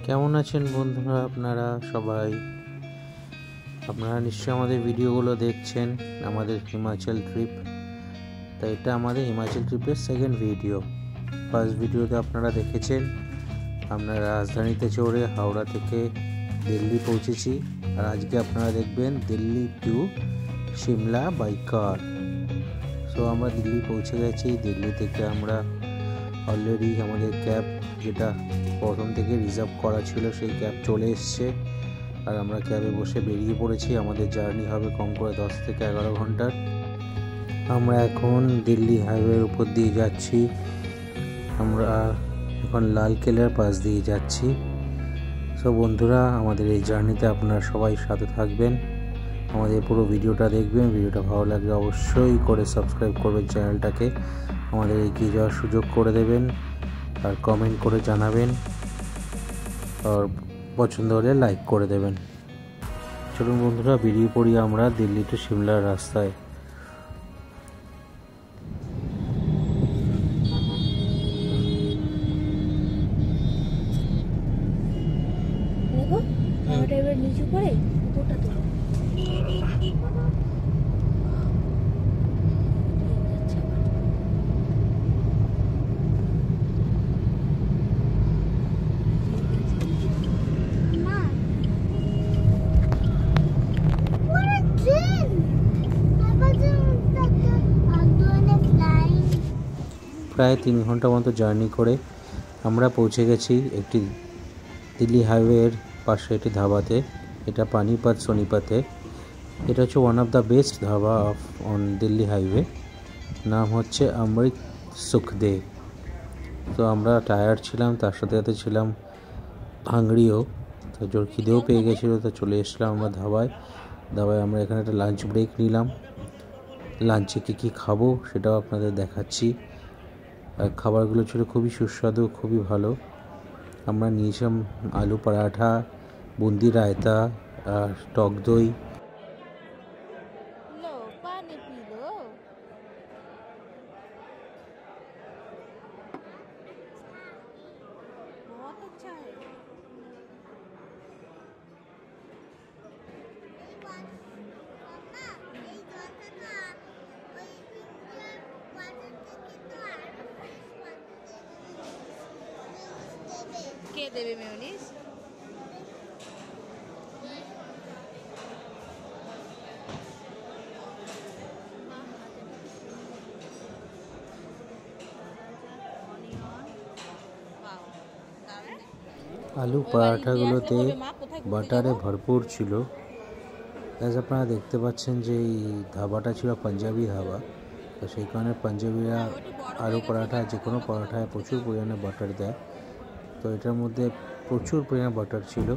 কেমন আছেন বন্ধুরা? আপনারা সবাই নিশ্চয়ই আমাদের ভিডিওগুলো দেখছেন আমাদের হিমাচল ট্রিপ। তাই এটা আমাদের হিমাচল ট্রিপের সেকেন্ড ভিডিও। ফার্স্ট ভিডিওতে আপনারা দেখেছেন আমরা রাজধানীতে চড়ে হাওড়া থেকে দিল্লি পৌঁছেছি, আর আজকে আপনারা দেখবেন Delhi to Shimla by car. So আমরা দিল্লি পৌঁছে গেছি। দিল্লি থেকে আমরা অলরেডি আমাদের ক্যাব, যেটা প্রথম থেকে রিজার্ভ করা ছিল, সেই ক্যাব চলে এসছে, আর আমরা ক্যাবে বসে বেরিয়ে পড়েছি। আমাদের জার্নি হবে কম করে 10 থেকে 11 ঘন্টার। আমরা এখন দিল্লি হাইওয়ের উপর দিয়ে যাচ্ছি। আমরা এখন লালকেল্লার পাশ দিয়ে যাচ্ছি। সো বন্ধুরা, আমাদের এই জার্নিতে আপনারা সবাই সাথে থাকবেন, আমাদের পুরো ভিডিওটা দেখবেন। ভিডিওটা ভালো লাগলে অবশ্যই করে সাবস্ক্রাইব করবেন চ্যানেলটাকে, আমাদের এগিয়ে যাওয়ার সুযোগ করে দেবেন, আর কমেন্ট করে জানাবেন, আর পছন্দ হলে লাইক করে দেবেন। চলুন বন্ধুরা, বেরিয়ে পড়ি আমরা দিল্লি টু সিমলার রাস্তায়। নিচু করে উপরটা তোলো। প্রায় 3 ঘন্টা মতো জার্নি করে আমরা পৌঁছে গেছি একটি দিল্লি হাইওয়ের পাশে একটি ধাবাতে। এটা পানিপত সোনিপতে। এটা হচ্ছে one of the best dhaba on Delhi highway. নাম হচ্ছে অমৃত সুখদেব। তো আমরা টায়ার্ড ছিলাম, তার সাথে সাথে ছিলাম হাংরিও, তো জোর খিদেও পেয়ে গেছিলো। তো চলে এসলাম আমরা ধাবায়। আমরা এখানে একটা লাঞ্চ ব্রেক নিলাম। লাঞ্চে কী খাবো সেটাও আপনাদের দেখাচ্ছি। আর খাবারগুলো ছিল খুবই সুস্বাদু, খুবই ভালো। আমরা নিয়েছিলাম আলু পরাঠা, বুন্দি রায়তা আর টক দই। কে দেবে মেয়োনিজ? আলু পরাঠাগুলোতে বাটারে ভরপুর ছিল। আপনারা দেখতে পাচ্ছেন যে এই ধাবাটা ছিল পাঞ্জাবি ধাবা, তো সেই কারণে পাঞ্জাবিরা আলু পরাঠা, যে কোনো পরাঠায় প্রচুর পরিমাণে বাটার দেয়। তো এটার মধ্যে প্রচুর পরিমাণে বাটার ছিল।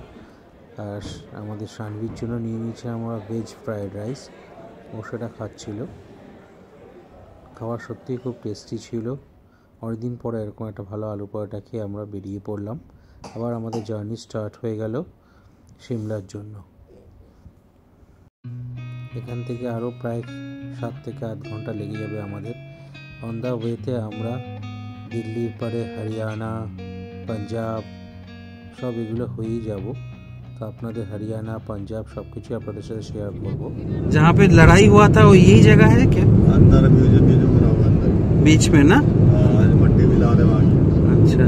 আর আমাদের সানভির জন্য নিয়ে নিয়েছি আমরা ভেজ ফ্রায়েড রাইস, ও সেটা খাচ্ছিল। খাবার সত্যিই খুব টেস্টি ছিল। অনেকদিন পরে এরকম একটা ভালো আলু পরোটা খেয়ে আমরা বেরিয়ে পড়লাম। আবার আমাদের জার্নি স্টার্ট হয়ে গেল সিমলার জন্য। এখান থেকে আরও প্রায় 7 থেকে 8 ঘন্টা লেগে যাবে আমাদের। অন দ্য ওয়েতে আমরা দিল্লির পরে হরিয়ানা, পাঞ্জাব সব এগুলো হয়েই যাব। তো আপনাদের হরিয়ানা, পাঞ্জাব সব কিছু আপনাদের সাথে শেয়ার করবো। जहाँ पे लड़ाई हुआ था वो यही जगह है क्या? अंदर म्यूजियम बना हुआ अंदर बीच में ना? मट्टी भी ला रहे वहाँ। আচ্ছা,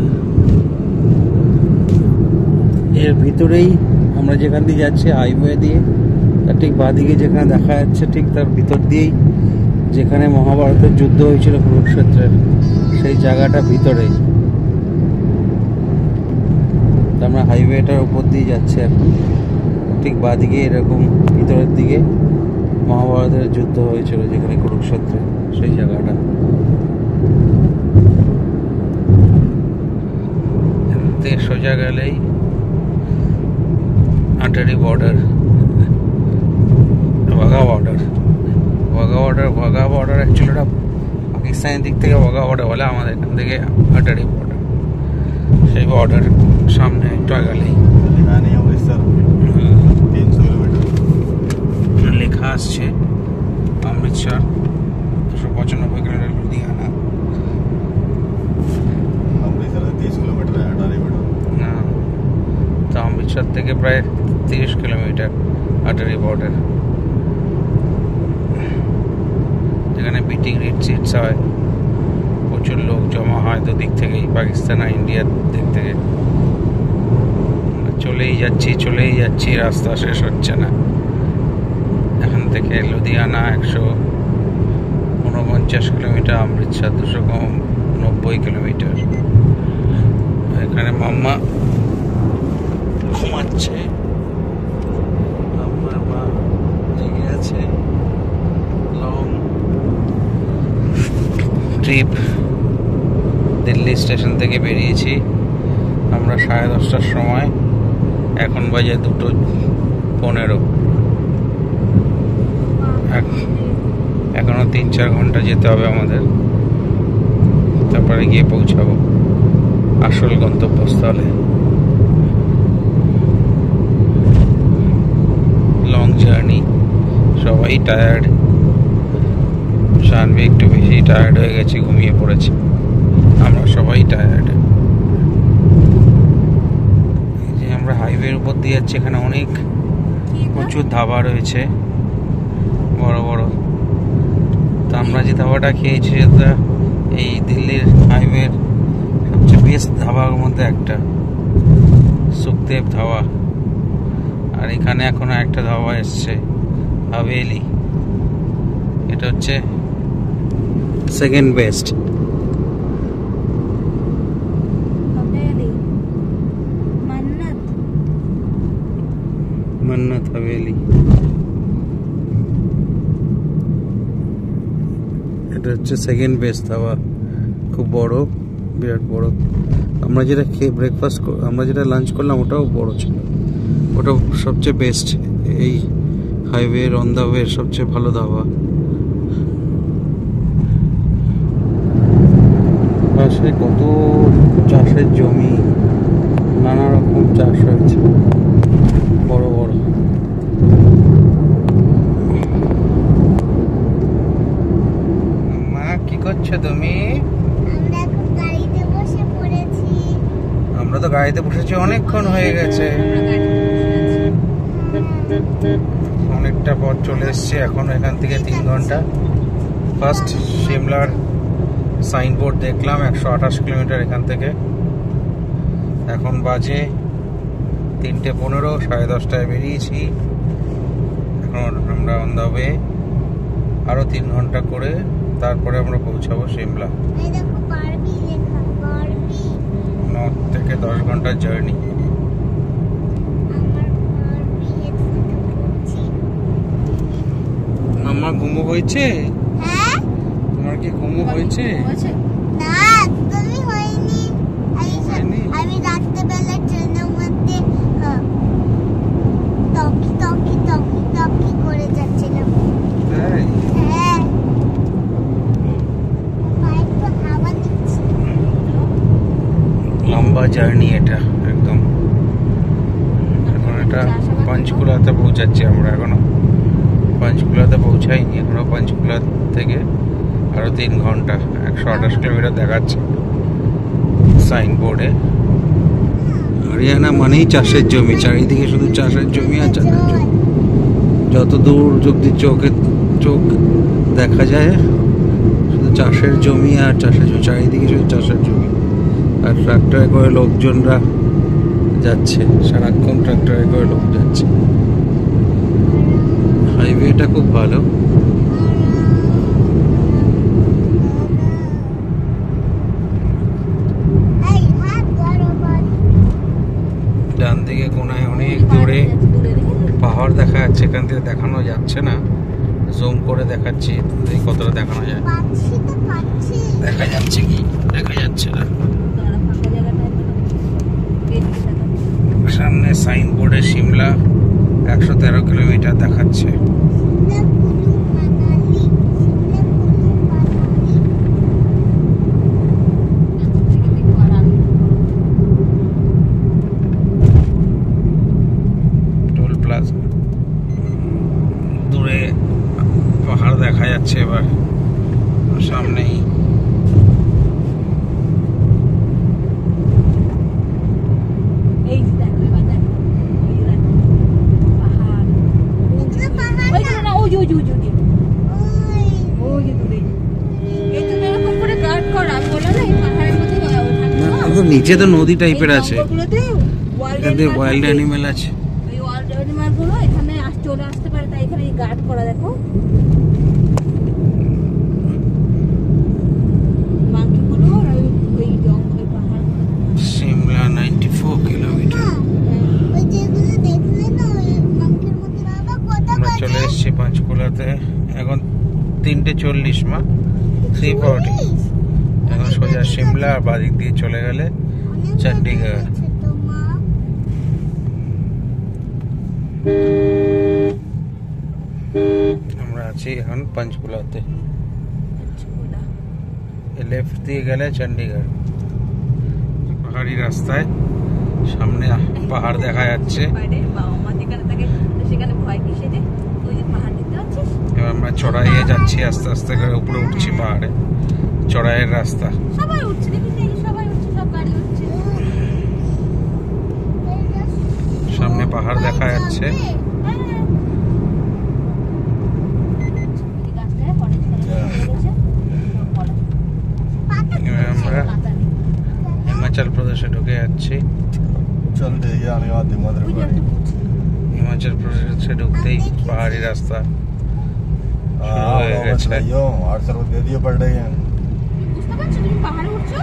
এর ভিতরেই আমরা যেখান দিয়ে যাচ্ছি হাইওয়ে দিয়ে, তার ঠিক বাঁদিকে যেখানে দেখা যাচ্ছে, ঠিক তার ভিতর দিয়েই যেখানে মহাভারতের যুদ্ধ হয়েছিল কুরুক্ষেত্রের, সেই জায়গাটা ভিতরে। আমরা হাইওয়েটার উপর দিয়ে যাচ্ছি এখন। ঠিক বাঁদিকে এরকম ভিতরের দিকে মহাভারতের যুদ্ধ হয়েছিল যেখানে কুরুক্ষেত্রে, সেই জায়গাটা। সোজা গেলেই Attari border, Wagah border actually ওটা পাকিস্তানের দিক থেকে ওয়াঘা বর্ডার বলে, আমাদের এখান থেকে আটারি বর্ডার। সেই বর্ডার সামনে একটু আগালেই লেখা আসছে অমৃতসর 295 কিলোমিটার লুধিয়ানা। অমৃতসর থেকে প্রায় 30 কিলোমিটার আটারি বর্ডার, যেখানে বিটিং রিট্রিটস হয়, প্রচুর লোক জমা হয় দুদিক থেকেই, পাকিস্তান আর ইন্ডিয়ার দিক থেকে। চলেই যাচ্ছি, রাস্তা শেষ হচ্ছে না। এখান থেকে লুধিয়ানা 149 কিলোমিটার, অমৃতসর 290 কিলোমিটার। এখানে মাম্মা ঘুমাচ্ছে, আমার মা জেগে আছে। লং ট্রিপ, দিল্লি স্টেশন থেকে বেরিয়েছি আমরা 10:30টার সময়, এখন বাজে 2:15। এখনো 3-4 ঘন্টা যেতে হবে আমাদের, তারপরে গিয়ে পৌঁছাবো আসল গন্তব্যস্থলে। লং জার্নি, সবাই টায়ার্ড, শানভি একটু বেশি টায়ার্ড হয়ে গেছে, ঘুমিয়ে পড়েছে, আমরা সবাই টায়ার্ড। এই যে আমরা হাইওয়ের উপর দিয়ে যাচ্ছি, এখানে অনেক প্রচুর ধাবা রয়েছে বড় বড়। তো আমরা যে ধাবাটা খেয়েছি সেটা এই দিল্লির হাইওয়ের সবচেয়ে বেস্ট ধাবার মধ্যে একটা, সুখদেব ধাবা। আর এখানে এখনো একটা ধাবা এসছে, হাভেলি, এটা হচ্ছে সেকেন্ড বেস্ট। মান্নাত হাভেলি, এটা হচ্ছে সেকেন্ড বেস্ট ধাবা, খুব বড়, বিরাট বড়। আমরা যেটা খেয়ে আমরা যেটা লাঞ্চ করলাম ওটাও বড় ছিল, ওটা সবচেয়ে বেস্ট, এই হাইওয়ে অন দা ওয়ে সবচেয়ে ভালো ধাবা। পাশে কত চাষের জমি, নানা রকম চাষ হয়েছে, বড় বড়। মা কি করছো তুমি? আমরা তো গাড়িতে বসেছি অনেকক্ষণ হয়ে গেছে, অনেকটা পথ চলে এসছি, এখন এখান থেকে 3 ঘন্টা। ফার্স্ট সিমলার সাইনবোর্ড দেখলাম, 128 কিলোমিটার এখান থেকে। এখন বাজে 3:15, 10:30টায় বেরিয়েছি। এখন আমরা অন দা ওয়ে, আরো 3 ঘন্টা করে তারপরে আমরা পৌঁছাবো সিমলা। নর্থ থেকে 10 ঘন্টার জার্নি। আমার ঘুমো হয়েছে? তোমার কি ঘুমো হয়েছে? আমি রাত্রেবেলা ট্রেনের মধ্যে টকি করে যাচ্ছিলাম। তাই? হ্যাঁ, বাইকটা হাওয়া দিচ্ছে। লম্বা জার্নি এটা একদম। এখন এটা পঞ্চকুলাতে পৌঁছাচ্ছি আমরা, এখনো পঞ্চকুলাতে পৌঁছাইনি, এখনো পঞ্চকুলা থেকে আরো 3 ঘন্টা, 128 কিলোমিটার দেখাচ্ছে সাইনবোর্ডে। হরিয়ানা মানেই চাষের জমি, চারিদিকে শুধু চাষের জমি আর চাষের জমি। যত দূর অব্দি চোখ দেখা যায় শুধু চাষের জমি আর চাষের জমি, চারিদিকে শুধু চাষের জমি। আর ট্রাক্টরে করে লোকজনরা যাচ্ছে, সারাক্ষণ ট্রাক্টরে করে লোক যাচ্ছে। হাইওয়েটা খুব ভালো। ডান দিকে কোনায় অনেক দূরে পাহাড় দেখা যাচ্ছে, এখান থেকে দেখানো যাচ্ছে না, জুম করে দেখাচ্ছি কতটা দেখানো যায়। দেখা যাচ্ছে কি? দেখা যাচ্ছে না। সামনে সাইনবোর্ডে সিমলা 113 কিলোমিটার দেখাচ্ছে। টোল প্লাজা, দূরে পাহাড় দেখা যাচ্ছে এবার সামনেই। নিচে তো নদী টাইপের আছে, জঙ্গলগুলোতে এখানে ওয়াইল্ড অ্যানিমেল আছে। ওই ওয়াইল্ড অ্যানিমাল গুলো এখানে চলে আসতে পারে, তাই এখানে গার্ড করা। দেখো মাংকিগুলো ওই জঙ্গলের পাহাড়। সিমলা 94 কিলোমিটার। ওই যেগুলো দেখলে না ওই মাংকির মতো বাবা কত আমরা চলে এসেছি পাঁচকুলাতে, এখন 3:40 মা, 3:40। এখন সোজা সিমলা, আর বাদিক দিয়ে চলে গেলে চণ্ডীগড়। আমরা আছি এখন পাঁচকুলাতে, লেফট দিয়ে গেলে চণ্ডীগড়। পাহাড়ি রাস্তায় সামনে পাহাড় দেখা যাচ্ছে। বাবা মা যেখানে থাকে সেখানে ভয় কিসে যে ওই যে পাহাড় দেখতে পাচ্ছিস? এবার আমরা চড়াইয়ে যাচ্ছি, আস্তে আস্তে করে উপরে উঠছি পাহাড়ে, চড়াইয়ের রাস্তা। সবাই উঠছে, দেখিস সবাই উঠছে, সব গাড়ি উঠছে। সামনে পাহাড় দেখা যাচ্ছে। এবার আমরা হিমাচল প্রদেশে ঢুকে যাচ্ছি। चल दे ये आने वाले मदर হিমাচল প্রদেশে ঢুকতেই পাহাড়ি রাস্তা শুরু হয়ে গেছে। 800 दे दिए पड़ रहे हैं। বুঝতে পারছো তুমি পাহাড়ে উঠছো?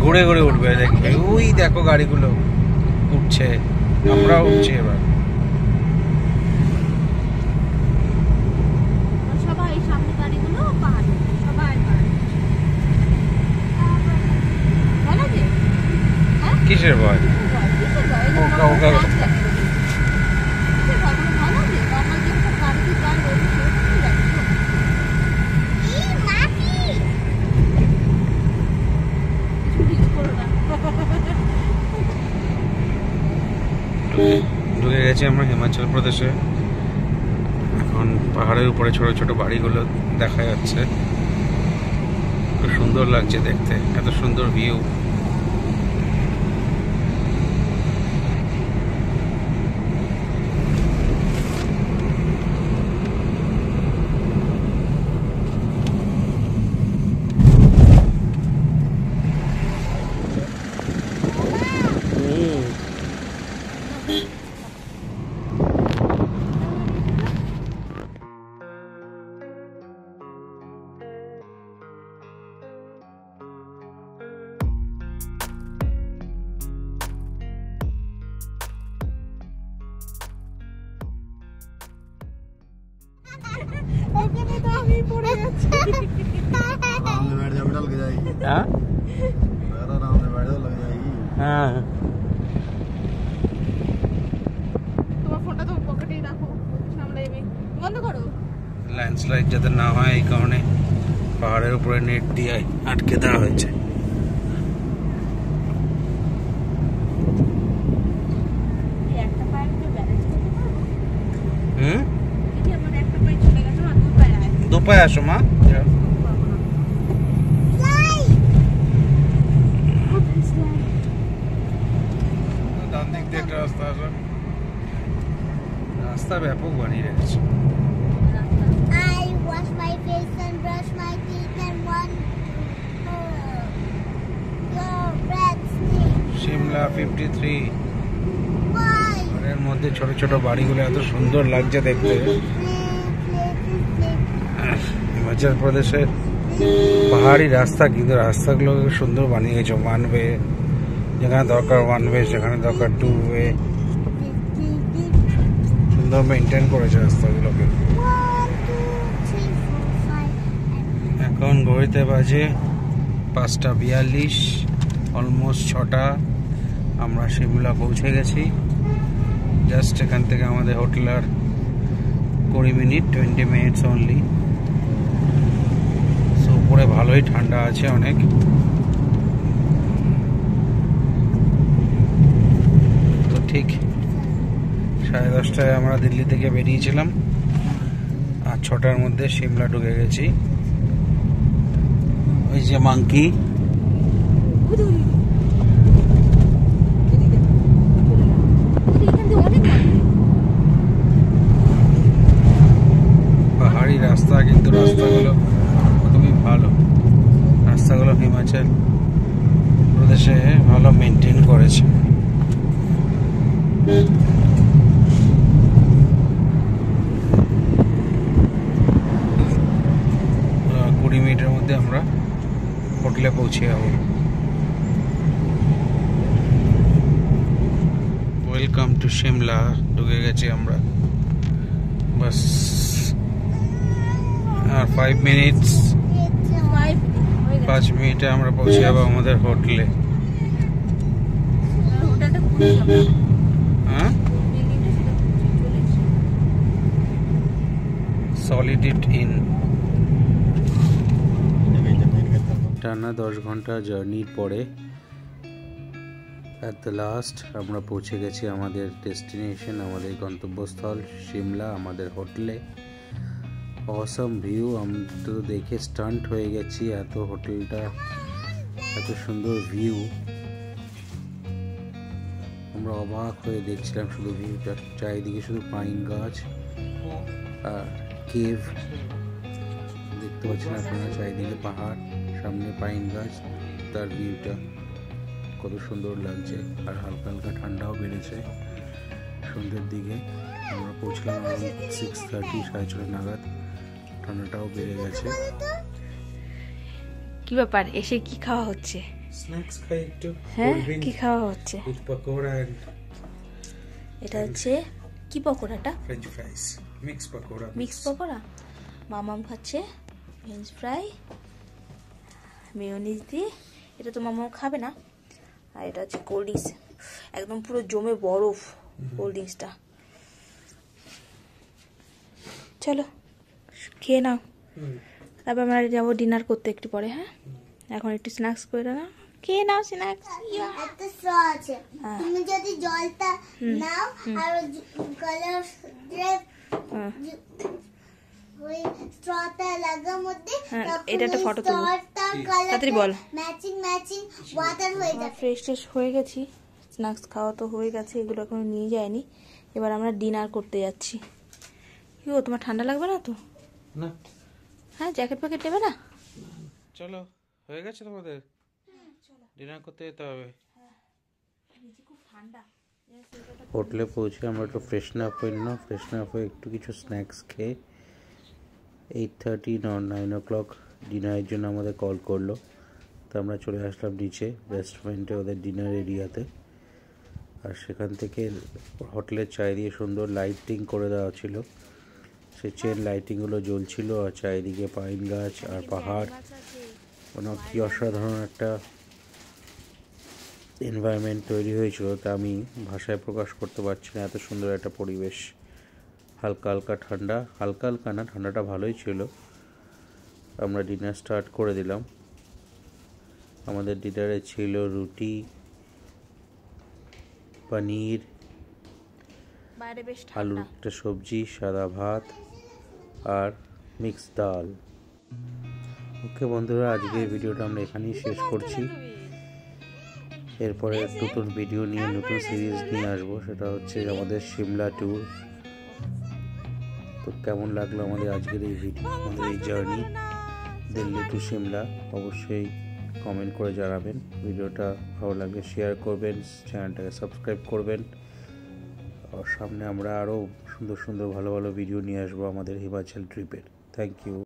ঘুরে ঘুরে উঠবে, দেখবে ওই দেখো গাড়িগুলো উঠছে, আমরাও উঠছি এবার। সবাই সামনে গাড়িগুলো পাহাড়ে, সবাই পাহাড়ে। বলো যে হ্যাঁ কিসের ভয়? কিসের ভয়? এই যে ওকা, আমার ওকা। কাজ থাকে। কিসের ভয়? কোনো ভয় লাগে? নর্মাল যে একটা গাড়িতে যায় ওই সেরকমই লাগে তো। কিছু ঠিক করো না। ঢুকে গেছি আমরা হিমাচল প্রদেশে। এখন পাহাড়ের উপরে ছোট ছোট বাড়িগুলো দেখা যাচ্ছে, খুব সুন্দর লাগছে দেখতে, এত সুন্দর ভিউ। ওখানে তো আমি পড়ে গেছি। आराम से बैठ जा बेटा, लग जाएगी। হ্যাঁ बेटा आराम से बैठ जा, लग जाएगी। হ্যাঁ, তোমার ফোনটা তো পকেটেই রাখো, সামলাইবে। বন্ধ করো। ল্যান্ডস্লাইড যাতে না হয় এই কারণে পাহাড়ের উপরে নেট দিয়ে আটকে দেওয়া হয়েছে। এই একটা পায়ে একটু ব্যালেন্স করতে পারবো? হুম, এই যে আমার একটা পায়ে চলে গেছে, আর দুই পায়ে আছে। দু পায়ে আসো মা। ডান দিক দিয়ে একটা রাস্তা আসো, রাস্তা ব্যাপক বানিয়ে রেখেছে। I wash my face and brush my teeth and one your breath stink. Shimla 53। Why? এর মধ্যে ছোট ছোট বাড়িগুলো এত সুন্দর লাগছে দেখতে। হিমাচল প্রদেশের পাহাড়ি রাস্তা, কিন্তু রাস্তাগুলো সুন্দর বানিয়ে গেছে। ওয়ান ওয়ে যেখানে দরকার ওয়ান ওয়ে, যেখানে দরকার টু ওয়ে, সুন্দর মেনটেন করেছে রাস্তাগুলোকে। 1, 2, 3, 4, 5. এখন ঘড়িতে বাজে 5:42, অলমোস্ট 6টা। আমরা সিমলা পৌঁছে গেছি। জাস্ট এখান থেকে আমাদের হোটেল আর 20 মিনিট, 20 মিনিটস অনলি। সো উপরে ভালোই ঠান্ডা আছে অনেক। তো ঠিক 10:30টায় আমরা দিল্লি থেকে বেরিয়েছিলাম, আর 6টার মধ্যে সিমলা ঢুকে গেছি। ওই যে মাঙ্কি, পাহাড়ি রাস্তা, কিন্তু রাস্তাগুলো খুবই ভালো। রাস্তাগুলো হিমাচল প্রদেশে ভালো ওয়েলকাম টু শিমলা। ঢুকে গেছি আমরা, বাস আর 5 মিনিটস, 5 মিনিটে আমরা পৌঁছে যাবো আমাদের হোটেলে। হোটেলটা খুঁজছি আমরা, হ্যাঁ, বিল্ডিংটা সেটা খুঁজছি, চলে এসেছি। সলিডিট ইন। जमीन के तरफ টানা 10 ঘন্টা জার্নির পরে অ্যাট দ্য লাস্ট আমরা পৌঁছে গেছি আমাদের ডেস্টিনেশন, আমাদের গন্তব্যস্থল শিমলা, আমাদের হোটেলে। অসম ভিউ, আমি তো দেখে স্টান্ট হয়ে গেছি, এত হোটেলটা এত সুন্দর ভিউ, আমরা অবাক হয়ে দেখছিলাম শুধু ভিউটা, চারিদিকে শুধু পাইন গাছ আর কেভ দেখতে পাচ্ছেন আপনারা, চারিদিকে পাহাড়, সামনে পাইন গাছ, তার ভিউটা কত সুন্দর লাগছে। আর হালকা হালকা ঠান্ডাও বেড়েছে সন্ধ্যের দিকে, আমরা পৌঁছলাম 6:30 6:30 নাগাদ, ঠান্ডাটাও বেড়ে গেছে। কি ব্যাপার, এসে কি খাওয়া হচ্ছে? স্ন্যাক্স খাই একটু, হ্যাঁ, কি খাওয়া হচ্ছে? উইথ পকোড়া এন্ড এটা হচ্ছে কি পকোড়াটা? French fries, mix pakora. Mix pakora. মামাম খাচ্ছে ফ্রেঞ্চ ফ্রাই মেয়োনিজ দিয়ে, এটা তো মামাম খাবে না। আর এটা হচ্ছে কোল্ড ড্রিঙ্কস, একদম পুরো জমে বরফ কোল্ড ড্রিঙ্কসটা। চলো খেয়ে নাও, তারপর আমরা যাবো ডিনার করতে একটু পরে। হ্যাঁ, এখন একটু স্ন্যাক্স করে নাও, খেয়ে নাও স্ন্যাক্স। একটা স্ট্র আছে, তুমি যদি জলটা নাও আর কালার ওই স্ট্রটা লাগা মধ্যে, এটা একটা ফটো তুলো, তাড়াতাড়ি বল। ম্যাচিং ওয়াটার হয়ে যাবে। ফ্রেশ ট্রেশ হয়ে গেছি, স্ন্যাক্স খাওয়া তো হয়ে গেছে, এগুলো এখনো নিয়ে যায়নি। এবার আমরা ডিনার করতে যাচ্ছি। কি গো, তোমার ঠান্ডা লাগবে না তো? না, হ্যাঁ, জ্যাকেট প্যাকেট নেবে না? চলো, হয়ে গেছে তোমাদের, ডিনার করতে যেতে হবে। খুব ঠান্ডা। হোটেলে পৌঁছে আমরা একটু ফ্রেশন আপ হয়ে নিলাম, ফ্রেশন আপ হয়ে একটু কিছু স্ন্যাক্স খেয়ে 8:30 9 o'clock ডিনারের জন্য আমাদের কল করলো। তো আমরা চলে আসলাম নিচে রেস্টুরেন্টে, ওদের ডিনার এরিয়াতে। আর সেখান থেকে হোটেলের চারিদিকে সুন্দর লাইটিং করে দেওয়া ছিল, সেই চেন লাইটিংগুলো জ্বলছিল, আর চারিদিকে পাইন গাছ আর পাহাড়, মানে কি অসাধারণ একটা এনভায়রনমেন্ট তৈরি হয়েছিল, তা আমি ভাষায় প্রকাশ করতে পারছি না। এত সুন্দর একটা পরিবেশ, হালকা হালকা ঠান্ডা, হালকা হালকা না, ঠান্ডাটা ভালোই ছিল। আমরা ডিনার স্টার্ট করে দিলাম। আমাদের ডিনারে ছিল রুটি, পনির, বাইরে বেশ আলুর ঠান্ডা। একটা সবজি, সাদা ভাত আর মিক্স ডাল। ওকে বন্ধুরা, আজকের ভিডিওটা আমরা এখানেই শেষ করছি। এরপরে নতুন ভিডিও নিয়ে, নতুন সিরিজ নিয়ে আসবো, সেটা হচ্ছে আমাদের শিমলা ট্যুর। তো কেমন লাগলো আমাদের আজকের এই ভিডিও, আমাদের এই জার্নি দিল্লি টু শিমলা, অবশ্যই কমেন্ট করে জানাবেন। ভিডিওটা ভালো লাগলে শেয়ার করবেন, চ্যানেলটাকে সাবস্ক্রাইব করবেন। আর সামনে আমরা আরও সুন্দর সুন্দর ভালো ভালো ভিডিও নিয়ে আসবো আমাদের হিমাচল ট্রিপের। Thank you.